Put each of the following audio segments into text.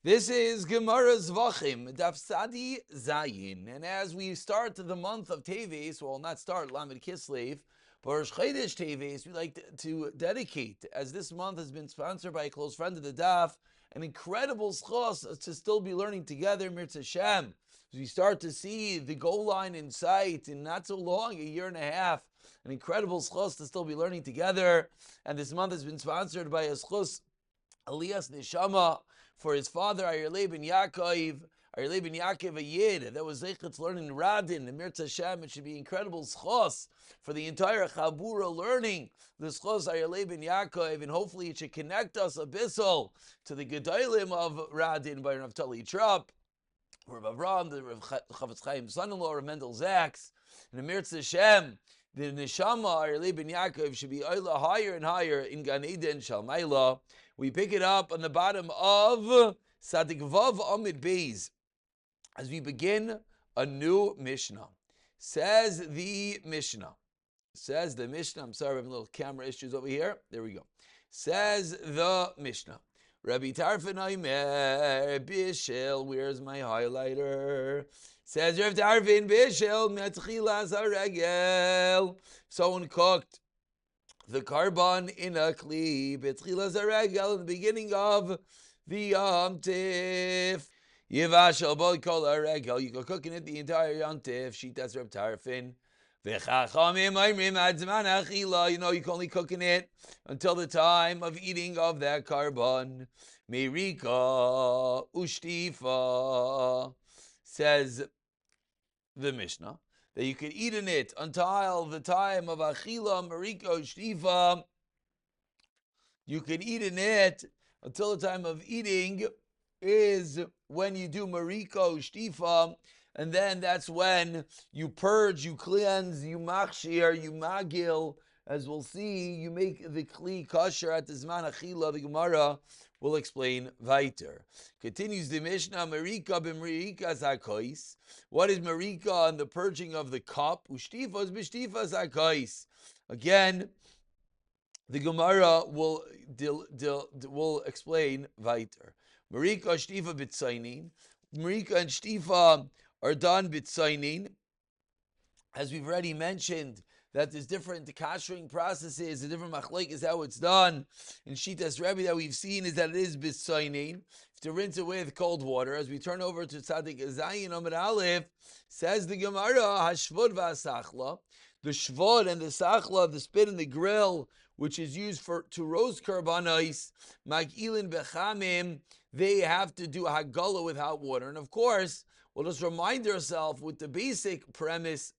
This is Gemara Zevachim, Daf Sadi Zayin. And as we start the month of Teves, well, not start, Lamed Kislev, but Rosh Chodesh Teves, we like to dedicate, as this month has been sponsored by a close friend of the Daf, an incredible schos to still be learning together, Mirz Hashem. As we start to see the goal line in sight in not so long, a year and a half, an incredible schos to still be learning together. And this month has been sponsored by a schos Elias Neshama, for his father, Aryeh ben Ya'akov, Aryeh ben Ya'akov, a Yid that was zeichet learning Radin, and Mirz Hashem. It should be incredible schos for the entire Chabura learning the schos Aryeh ben Ya'akov, and hopefully it should connect us abyssal to the Gedolim of Radin by Rav Tali Trop, Rav Avram, the Rav Chavetz Chaim's son-in-law, Rav Mendel Zaks, and the Mirz Hashem. The Neshama, Aryeh ben Ya'akov, should be higher and higher in Gan Eden Shalmaila. We pick it up on the bottom of Sadik Vav Amid Beis as we begin a new Mishnah. Says the Mishnah. I'm sorry, we're having little camera issues over here. There we go. Says the Mishnah. Rabbi Tarfon Omer Bishel, where's my highlighter? Says Rabbi Tarfon Bishel Metchilas Haregel. Someone cooked the carbon in a kli betchilas haregel, in the beginning of the tif. Yivashel boy kol haregel. You can cook in it the entire tif. Shitas Reb Tarfin. V'chachamim oimrim ad zman achila. You know you can only cook in it until the time of eating of that carbon. Merika ushtifa, says the Mishnah, that you could eat in it until the time of Achila, Mariko, Shtifa. You can eat in it until the time of eating is when you do Mariko, Shtifa, and then that's when you purge, you cleanse, you machshir, you magil. As we'll see, you make the kli kosher at the zman achila. The Gemara will explain weiter. Continues the Mishnah, Marika b'marika zakois. What is marika and the purging of the cup? Ushtifa is b'shtifa zakois. Again, the Gemara will explain weiter. Marika shtifa b'tzainin. Marika and shtifa are done b'tzainin. As we've already mentioned, that there's different kashering processes, the different machlek is how it's done. In Shitas Rebbe that we've seen is that it is bisainin, to rinse it with cold water. As we turn over to Tzadik Zayin Amid Aleph, says the Gemara, Hashvod v'asachla, the shvod and the sachla, the spit and the grill, which is used to roast karbanos, magilin bechamim, they have to do hagala with hot water. And of course, we'll just remind ourselves with the basic premise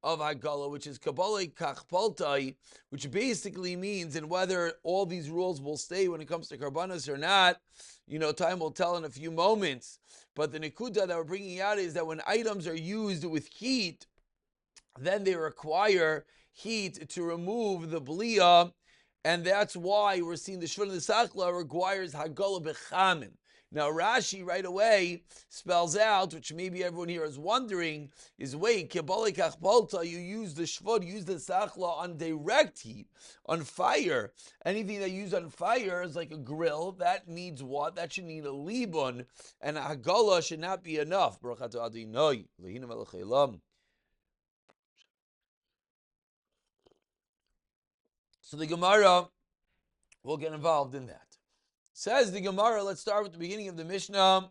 of Hagala, which is Kabbalah Kachpaltai, which basically means, and whether all these rules will stay when it comes to Karbanos or not, time will tell in a few moments. But the Nikuda that we're bringing out is that when items are used with heat, then they require heat to remove the Blia, and that's why we're seeing the Shvun and the Sachla requires Hagala Bechamin. Now Rashi right away spells out, which maybe everyone here is wondering, is wait, Kibbalei Kachbalta, you use the Shvod, use the Sachla on direct heat, on fire. Anything that you use on fire is like a grill, that needs what? That should need a libun, and a Hagala should not be enough. So the Gemara will get involved in that. Says the Gemara, let's start with the beginning of the Mishnah.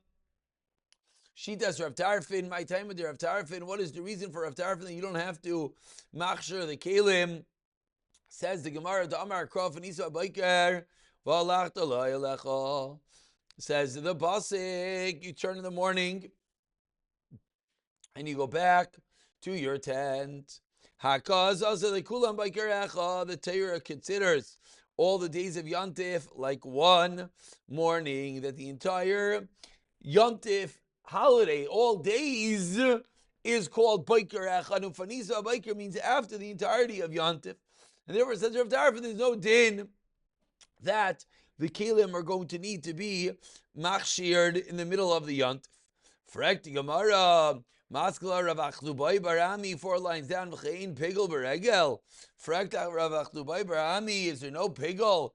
Shitas Rav Tarfin, my time with the Rav Tarfin. What is the reason for Rav Tarfin that you don't have to machshir the kelim? Says the Gemara, the Amar Krof and Isa Baiker, V'alach Talay Alecha. Says the Basik, you turn in the morning and you go back to your tent. Hakaz also the Kulam Baiker Echa, the Torah considers all the days of Yontif like one morning, that the entire Yontif holiday, all days, is called Baiker Echad. Ufanisa Baiker means after the entirety of Yontif. And therefore, says Rav Tarfon, there's no din that the kelim are going to need to be machshired in the middle of the Yontif. Frek the Gemara, Maskala Rav Achlubai Barami, 4 lines down, V'chein Pigel Beregel. Frek Rav Achlubai Barami, is there no pigel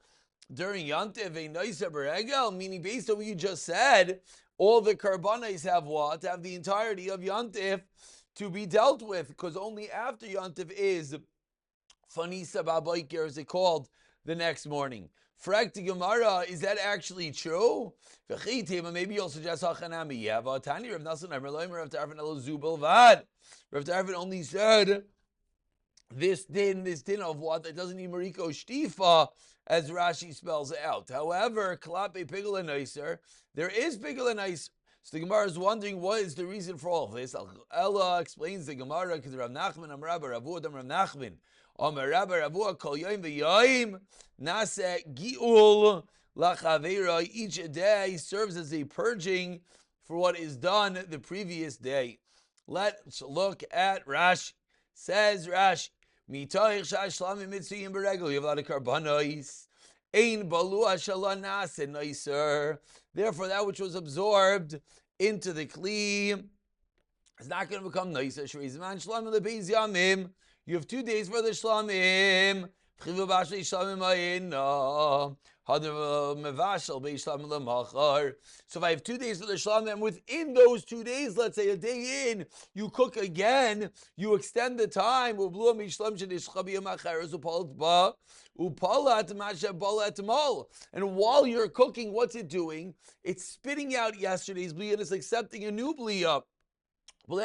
during Yantiv a Noisa Beregel, meaning based on what you just said, all the karbanos have what? Have the entirety of Yantiv to be dealt with, because only after Yantiv is Fanisa Babaikir, is it called, the next morning. Frakti Gemara, is that actually true? Maybe you'll suggest Hachanami. Yeah, but Tani Rav Nasan Rav Tarfin Elo Zubal Vad. Rav Tarfin only said this din of what? That doesn't need Mariko Shtifa, as Rashi spells out. However, Klape Pigel and Nicer, there is Pigel and Nicer. So the Gemara is wondering what is the reason for all of this. Ella explains the Gemara because Rav Nachman, Amrabba, Ravu, Rav Nachman. Amrabba, Ravu, Kol Yoim V'Yoim, Nase Giul Lachavera. Each day serves as a purging for what is done the previous day. Let's look at Rashi. Says Rashi, Mitoich Shashlamim Mitzuyim Beregel. You have a lot of karbanos. Ein balu ashala nase nicer. Therefore, that which was absorbed into the kli is not going to become nicer. Shreizman shlamim lebeis yamim. You have 2 days for the shlamim. Chivu b'ashlei shlamim ayina. Hadar mevashal beis shlamim lemachar. So if I have 2 days for the shlamim, and within those 2 days, let's say a day in, you cook again, you extend the time. Ublu mishlam shenish chabiyam acheres upalat ba. And while you're cooking, what's it doing? It's spitting out yesterday's bliya and it's accepting a new bliya. So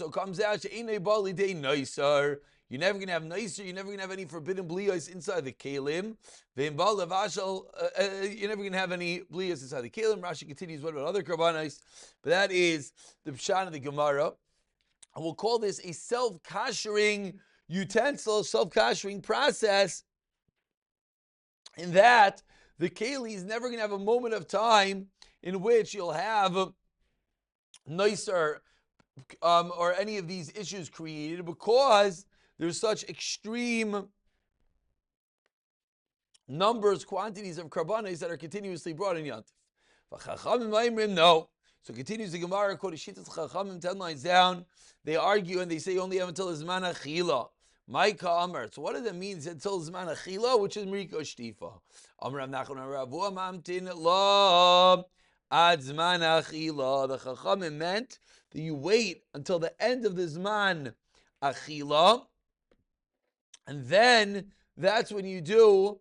it comes out, you're never going to have nicer, you're never going to have any forbidden bliyas inside the kalim. You're never going to have any bliyas inside the kalim. Rashi continues, what about other karbanos? But that is the pshat of the Gemara. And we'll call this a self-kashering utensil, self-kashering process, in that the keli is never going to have a moment of time in which you'll have nicer or any of these issues created, because there's such extreme numbers, quantities of karbanos that are continuously brought in Yantif. No. So continues the Gemara, quote Shittas Chachamim, 10 lines down. They argue and they say only have until Zman Achila. Maika Amar. So what does it mean until Zman Achila, which is Meriko Shtifa? Amar Rav Nachman Rav Mamtin Lo Ad Zman Achila. The Chachamim meant that you wait until the end of the Zman Achila, and then that's when you do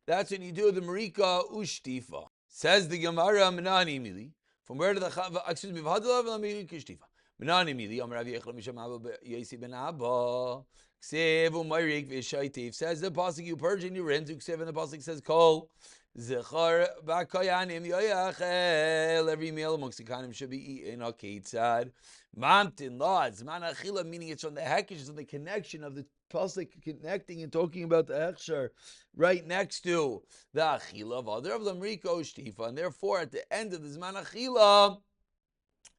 the Merika Ushtifa. Says the Gemara, Menani Mili. From where did the excuse me? V'hadalav Merika Ushtifa. Menani Mili. Amar Rav Yechel Misham Abba Yesi Ben Abba. Ksev u'mayrik v'shaytiv. Says the pasuk, you purge and you rinse. Ksev, and the pasuk says kol zechar b'kayanim yoyachel. Every male amongst the kanim should be eaten. Hakeitzad mamtin la zman achila, meaning it's on the hekesh, on the connection of the pasuk connecting and talking about the hechsher right next to the achila of other of the meriko shtifa, and therefore at the end of the zman achila,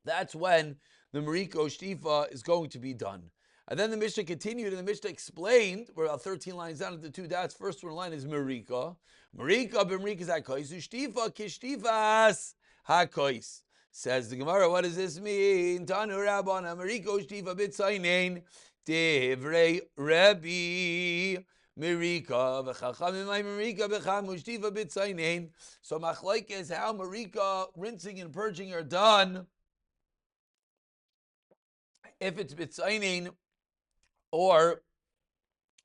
that's when the meriko shtifa is going to be done. And then the Mishnah continued, and the Mishnah explained, we're about 13 lines down at the 2 dots. First one line is Merika. Merika b'merika hakois, ushtifa kishtifas hakois. Says the Gemara, what does this mean? Tanu Rabbana, Merika ushtifa b'tzaynein, divrei Rabbi Merika, v'chachamim ay Merika b'cham ushtifa b'tzaynein. So machlaik is how Merika, rinsing and purging are done. If it's b'tzaynein, or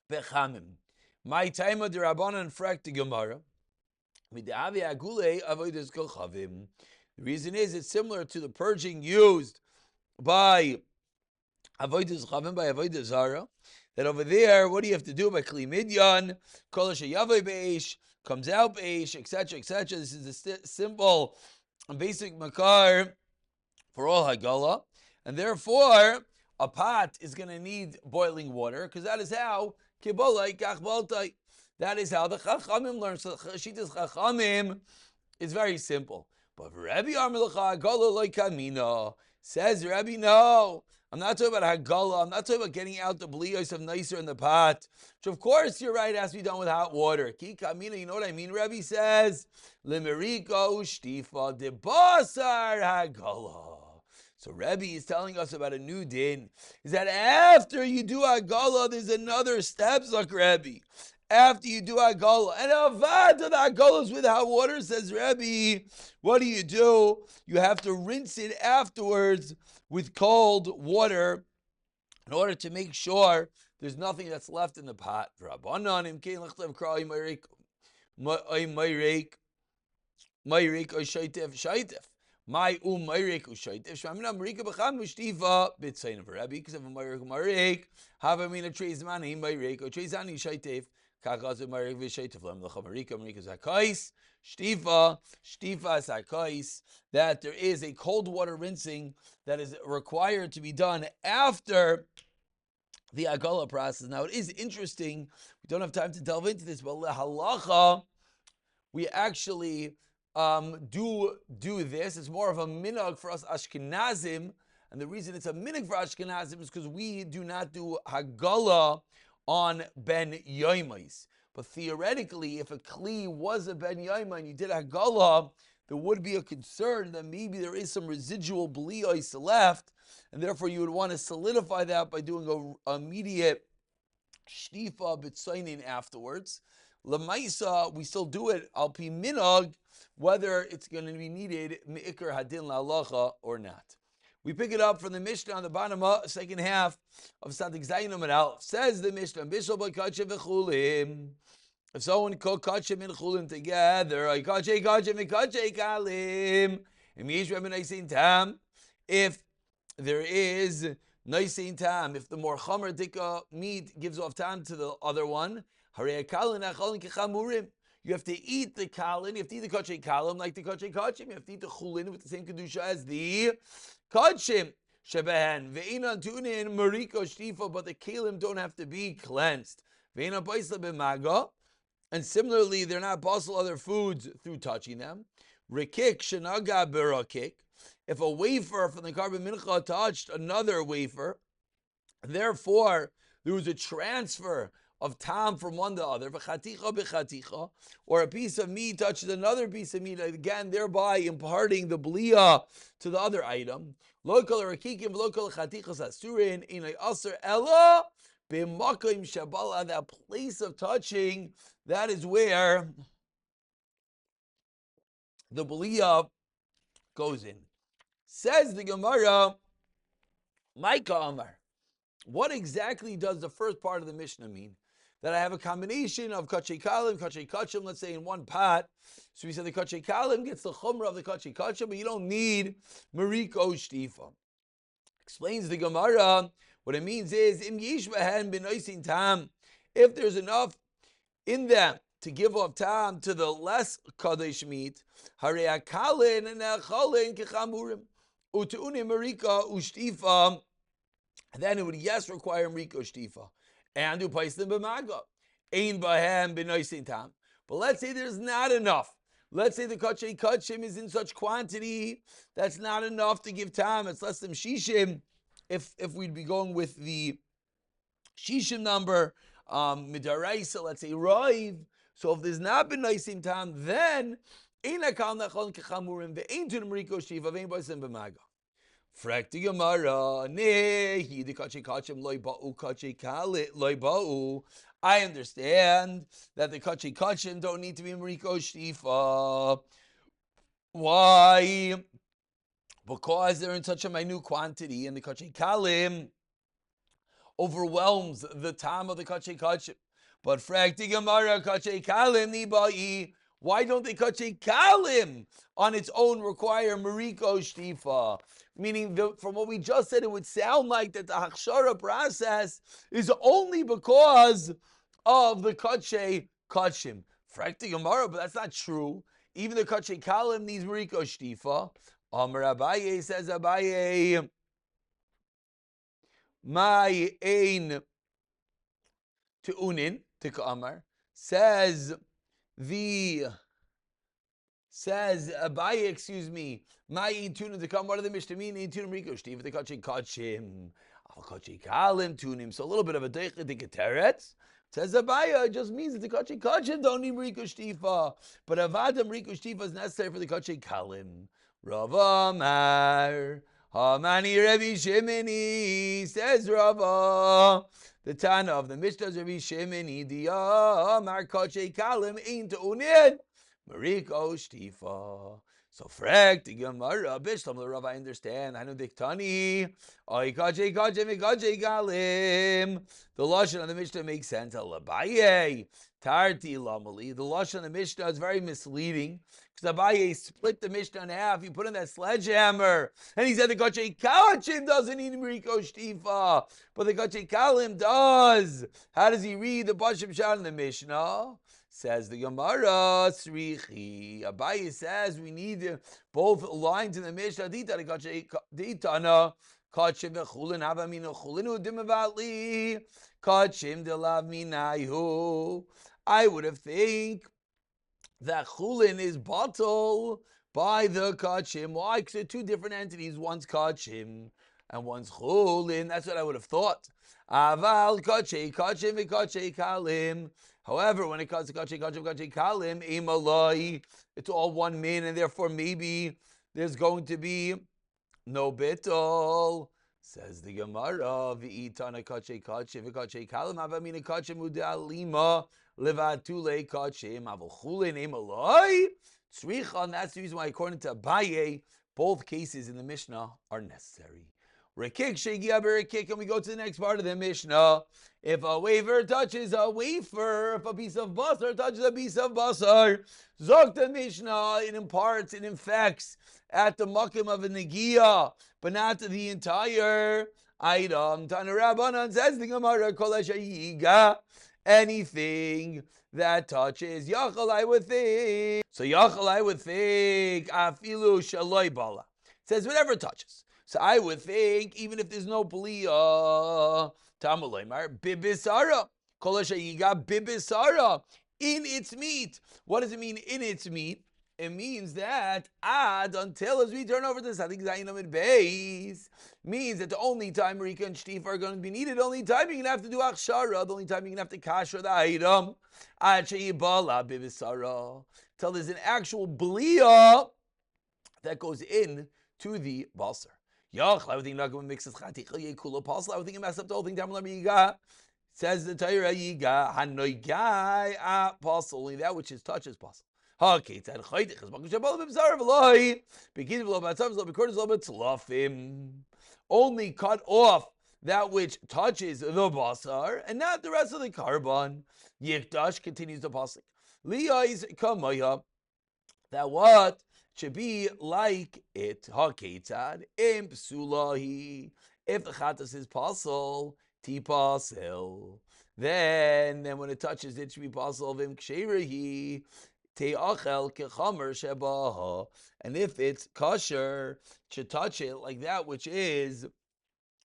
bechamim. My time of the Rabbanan frak the Gemara. The reason is it's similar to the purging used by avodas chavim, by avodas zara. That over there, what do you have to do by kli midyan? Kol sheyavay beish, comes out beish, etc., etc. This is a simple and basic makar for all hagala, and therefore a pot is going to need boiling water, because that is how kibolai kach baltai. That is how the Chachamim learn. So Shittas Chachamim is very simple. But Rabbi Armelacha Hagala like Kamina, says Rabbi, no, I'm not talking about Hagala. I'm not talking about getting out the bliyos of nicer in the pot. Which of course you're right, it has to be done with hot water. Ki Kamina, you know what I mean? Rabbi says Limerika Ushtifa de Basar Hagala. So Rebbe is telling us about a new din. Is that after you do Hagala, there's another step, Zak Rebbe. after you do Hagala. And avad the Hagala is with hot water, says Rabbi. What do? You have to rinse it afterwards with cold water in order to make sure there's nothing that's left in the pot. My Mayrik Ushaitif, Shamina Marika Bacham Mushtiva, Bitsain of Rabbi, because of a Mayrik, have a mina trees mani, Mayrik, or Trezani Shaitif, Kakaz of Mayrik Vishaitif, Marika, Marika Zakais, Shtiva Zakais, that there is a cold water rinsing that is required to be done after the Agala process. Now, it is interesting, we don't have time to delve into this, but halacha, we actually do this. It's more of a minhag for us Ashkenazim, and the reason it's a minhag for Ashkenazim is because we do not do Hagala on Ben Yoimais. But theoretically, if a Kli was a Ben Yoima and you did Hagala, there would be a concern that maybe there is some residual Bliyos left, and therefore you would want to solidify that by doing a immediate Shtifa B'tzainin afterwards. Lamaisa, we still do it al pi minhag, whether it's going to be needed me'ikar hadin la'alacha or not. We pick it up from the Mishnah on the bottom second half of Sadik Zayin Amud Aleph. Says the Mishnah, Bishal b'kachim v'chulim. If someone cook kachim and chulim together, kachim kalim. If there is noisein tam, if the more chamer dika meat gives off time to the other one, you have to eat the kalin, you have to eat the kachim kalim like the kachim kachim, you have to eat the chulin with the same kedusha as the kachim. Shebehen ve'inan tunin mariko shtifa, but the kalim don't have to be cleansed. Ve'inan paisla b'maga, and similarly, they're not possible other foods through touching them. Rekik shenaga berakik. If a wafer from the carbon mincha touched another wafer, therefore there was a transfer of tam from one to the other, or a piece of meat touches another piece of meat, again, thereby imparting the bliya to the other item. Local rakikim, local chatichas asurin, in a aser ella, b'makim shabala, that place of touching, that is where the bliya goes in. Says the Gemara, Maika Amar, what exactly does the first part of the Mishnah mean? That I have a combination of kachei kalim, kachei kachim, let's say in one pot. So we said the kachei kalim gets the chumrah of the kachei kachim, but you don't need mariko shtifa. Explains the Gemara, what it means is, im yish behen b'noisin tam, if there's enough in them to give off tam to the less kadosh meat, harei akalin and achalin kechamurim, utu'unim marika ushtifa, then it would require mariko shtifa. And do paislim b'maga. Ein bahem b'noisin tam. But let's say there's not enough. Let's say the kachei kachim is in such quantity that's not enough to give tam. It's less than shishim. If we'd be going with the shishim number, midaraisa, let's say roiv. So if there's not been noisim tam, then ein akal nachon kechamurim ve'ein tu mariko shtifa ve'ein paislim b'maga. Frakti Gemara, nehi the kachei kachim loy ba'u kachei kalit loy ba'u. I understand that the kachei kachim don't need to be mariko shtifa. Why? Because they're in such a minute quantity, and the kachei kalim overwhelms the time of the kachei kachim. But frakti Gemara, kachei kalim nibai. Why don't the kachei kalim on its own require mariko shtifa? Meaning, from what we just said, it would sound like that the hachshara process is only because of the kachei kachim. Frakti Gemara, but that's not true. Even the kachei kalim needs mariko shtifa. Amar Abaye, says Abaye, my ein te'unin, te'ka'amar, says Abaye, excuse me, my ein tunim to come. What do the Mishnah mean? Ein tunim riko shtiv the kachei kachim, al kachei kalim tunim. So a little bit of a deicha dikateret. Says Abaye, it just means that the kachei kachim don't need riko shtifa, but avadam riko shtifa is necessary for the kachei kalim. Rav Amar, Hamani Rabbi Shimoni, says Rava. The Tana of the Mishnah is Rabbi Shimoni, Diyah, Markoche Kalim, Ein Te'unid, Mariko Shtifa. So frag the Gemara, Bishlam the Rav, I understand. Hanu diktani, Oikache Kache Mikache Galim. The lashon of the Mishnah makes sense. Alabaye, Tarti Lamali. The lashon of the Mishnah is very misleading because Abaye split the Mishnah in half. He put in that sledgehammer, and he said the Kache Kachim doesn't need Mariko Shtifa, but the Kache Kalim does. How does he read the Bashim Shad in the Mishnah? Says the Gemara, Srichi. Abaye says we need both lines in the Mishnah. Ditana, Kachim v'chulin havamina chulinu dimavali, Kachim delav minayu. I would have think that chulin is bottled by the Kachim. Why? Because they're two different entities. One's Kachim and one's chulin. That's what I would have thought. Aval Kachim v'Kachim kalim. However, when it comes to Kache Kalim, Imalai, it's all one min, and therefore maybe there's going to be no bittul. Says the Gemara, V'itana Kache V'Kache Kalim, Avamina Kache Mudalima, Levatule Kache, Mavachulin Imalai. Tzricha, and that's the reason why, according to Abaye, both cases in the Mishnah are necessary. Rekik Shegia Berekik, and we go to the next part of the Mishnah. If a wafer touches a wafer, if a piece of basar touches a piece of basar, Zok the Mishnah, it imparts, it infects at the makim of a negiah, but not the entire item. Tana Rabbanan says the Gemara, Kol Yiga, anything that touches, Yachal I would think. So Yachal I would think, Afilu Shaloi Bala. It says whatever touches. So I would think, even if there's no B'liya, Tamalaymar, Bibisara, Kolashayiga Bibisara, in its meat. What does it mean in its meat? It means that ad, until as we turn over to Sadik Zainam and Beis, means that the only time Rika and Shtif are going to be needed, the only time you're going to have to do Akshara, the only time you're going to have to kasher the item, Ad Sheyibala Bibisara, till there's an actual B'liya that goes in to the Basar. I would think Nagam mixes Chatikha Yekula Pasla. I would think it messed up the whole thing. Says the Torah Yiga Hanoigai Pasal, only that which is touches Pasal. Okay, it's at Chaytich. Only cut off that which touches the basar and not the rest of the carbon. Yikdash continues the pasuk. Liyais kamaya. That what should be like it. Haketzad im psulahi. If the chatas is pasal, tipasel. Then when it touches it should be pasal vim ksherahi. Te'achel kechamer shebaha. And if it's kosher, to touch it like that which is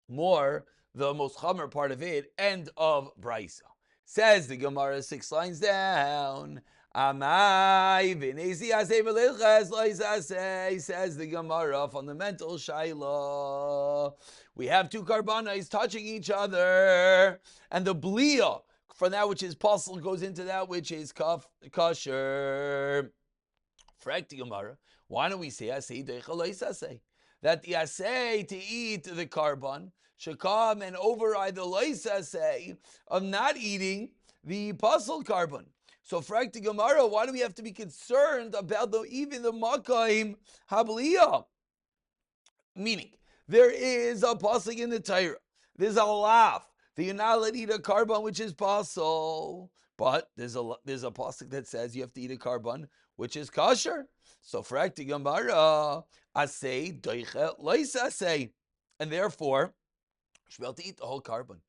more the most chamer part of it. End of brisa. Says the Gemara 6 lines down. Amai v'nezi asei v'lilches lois asei, says the Gemara, fundamental shaila. We have two karbanos touching each other, and the bliya from that which is pasul goes into that which is kosher. Frak the Gemara, why don't we say asei deicha lois asei? That the asei to eat the carbon should come and override the lois asei of not eating the pasul carbon. So, frak the Gemara, why do we have to be concerned about even the Makaim Habliya? Meaning, there is a pasuk in the Torah. There's a laugh that you're not allowed to eat a carbon which is pasal, but there's a pasuk that says you have to eat a carbon which is kosher. So, frak the Gemara, asay doicha lois asay, and therefore, you should be able to eat the whole carbon.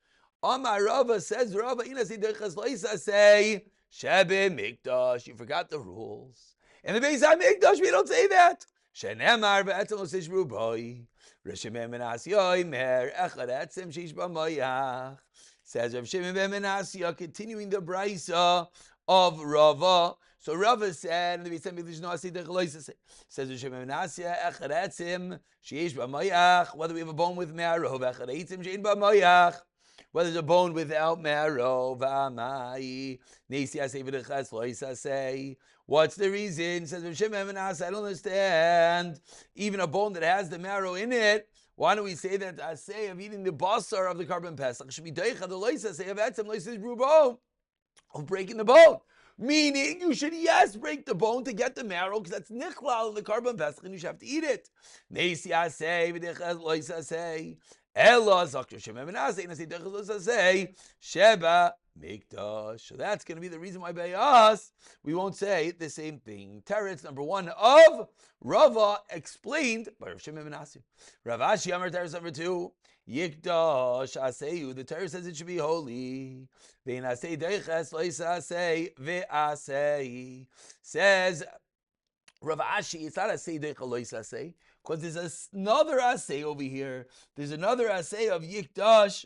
Amar Rava says, Rava inasay doicha lois asay. Shebe Mikdash, you forgot the rules. In the Beis HaMikdash, we don't say that. Shenemar ve'etzem osishbru boi. Rishimem ben Asiyah mer echad etzem shish b'moyach. Says Rav Shimon ben Asiyah, continuing the brisa of Rava. So Rava said, in the Beis HaMikdash, no asay dechalois asay. Says Rav Shimon ben Asiyah, echad etzem shish b'moyach. Whether we have a bone with marrow, echad etzem shein b'moyach. Whether there's a bone without marrow, what's the reason? Says Rav Shimon ben Asiyah, I don't understand. Even a bone that has the marrow in it, Why don't we say that the asay of eating the basar of the carbon pesach should be deicha the loisa asay of etzem loisa rubo of breaking the bone? Meaning, you should, yes, break the bone to get the marrow, because that's nichlal of the carbon pesach, and you should have to eat it. Neisi asay v'deicha loisa asay. Ella zakir shemem asay and asay deicha loisa asay sheba mikdash. So that's going to be the reason why by us we won't say the same thing. Teretz number 1 of Rava explained by Rav Shimon ben Asi. Rav Ashi Amar teretz number 2. Yikdash aseyu. The Torah says it should be holy. Vein asay deiches loisa asay ve'asay. Says Rav Ashi, it's not asay deicha loisa asay, because there's another asay over here. There's another asay of Yikdash,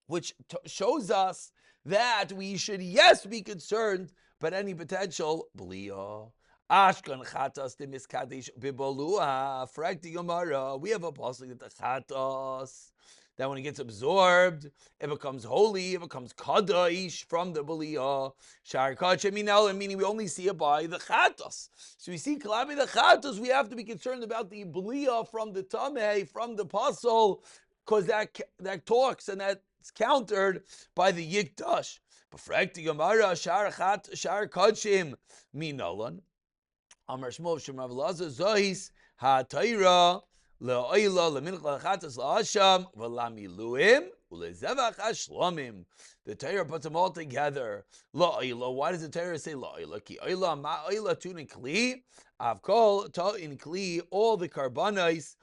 which shows us that we should, yes, be concerned about any potential bliyah. Ashkan chatas de miskadesh bibolua frakti Gemara. We have a pasuk that the chatas, that when it gets absorbed, it becomes holy, it becomes kadosh from the bliyah. Shar kachem minel, meaning we only see it by the chatas. So we see kalabi the chatas. We have to be concerned about the bliyah from the tameh, from the pasol, because that talks and that it's countered by the yikdash. But frakti Gemara shar kachim minalan. Amar Shmuel Shem Rav Elazar Zohis HaTorah LeOila LeMincha LeChatas LaHasham VeLamiluim UleZevach HaShlomim. The Torah puts them all together. LaOila. Why does the Torah say LaOila? Ki Oila Ma Oila Tun in Kli Avkol Ta in Kli. All the karbanos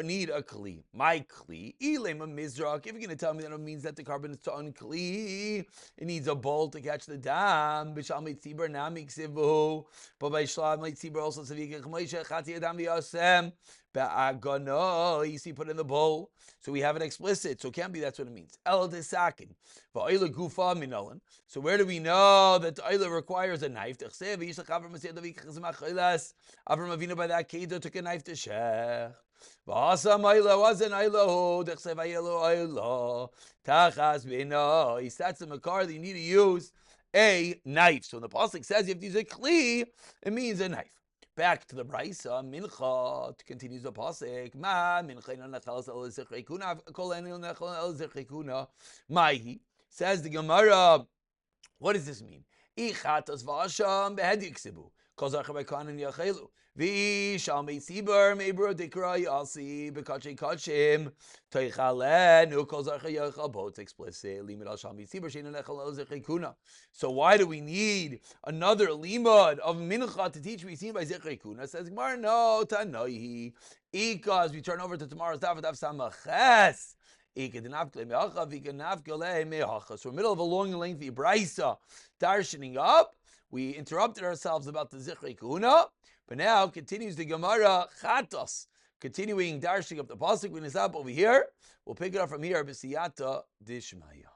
need a kli. My kli, ilema mizrak. If you're going to tell me that it means that the carbon is on kli, it needs a bowl to catch the dam. B'shal mitzibar nami ksivu. But by shlav mitzibar also savik chmoisha chati adam v'yasem ba'agano. You see, put in the bowl. So we have it explicit. So it can't be that's what it means. El desakin va'oila gufa minolan. So where do we know that the oila requires a knife? Avram Avinu by that kedah took a knife to shech. V'asam oila wasn't oila. Dechsev ayelo oila tachas b'ino. That's the makar that you need to use a knife. So when the pasuk says you have to use a kli, it means a knife. Back to the brisa, mincha, to continue the pasuk. Ma mincha ino nechal el zechrekuna, kol eno nechal el zechrekuna. Mahi, says the Gemara. What does this mean? Ichatas v'asham behediksibu. Kol zacher b'kanan yachelu. V'shal meitzibar meibro dikra yasi b'kachay kachim toichalenu kol zacher yachal. Both explicit. Limud al shal meitzibar sheinu nechal el zechrekuna. So why do we need another limud of mincha to teach we seen by zechrekuna? Says Gemara, no, tanoihi. Because we turn over to tomorrow's daf samaches. So we're middle of a long and lengthy brisa, darshaning up. We interrupted ourselves about the Zichrei Kuna, but now continues the Gemara Chatos, continuing darshaning up the pasuk. When it's up over here, we'll pick it up from here. B'siyata dishmaya.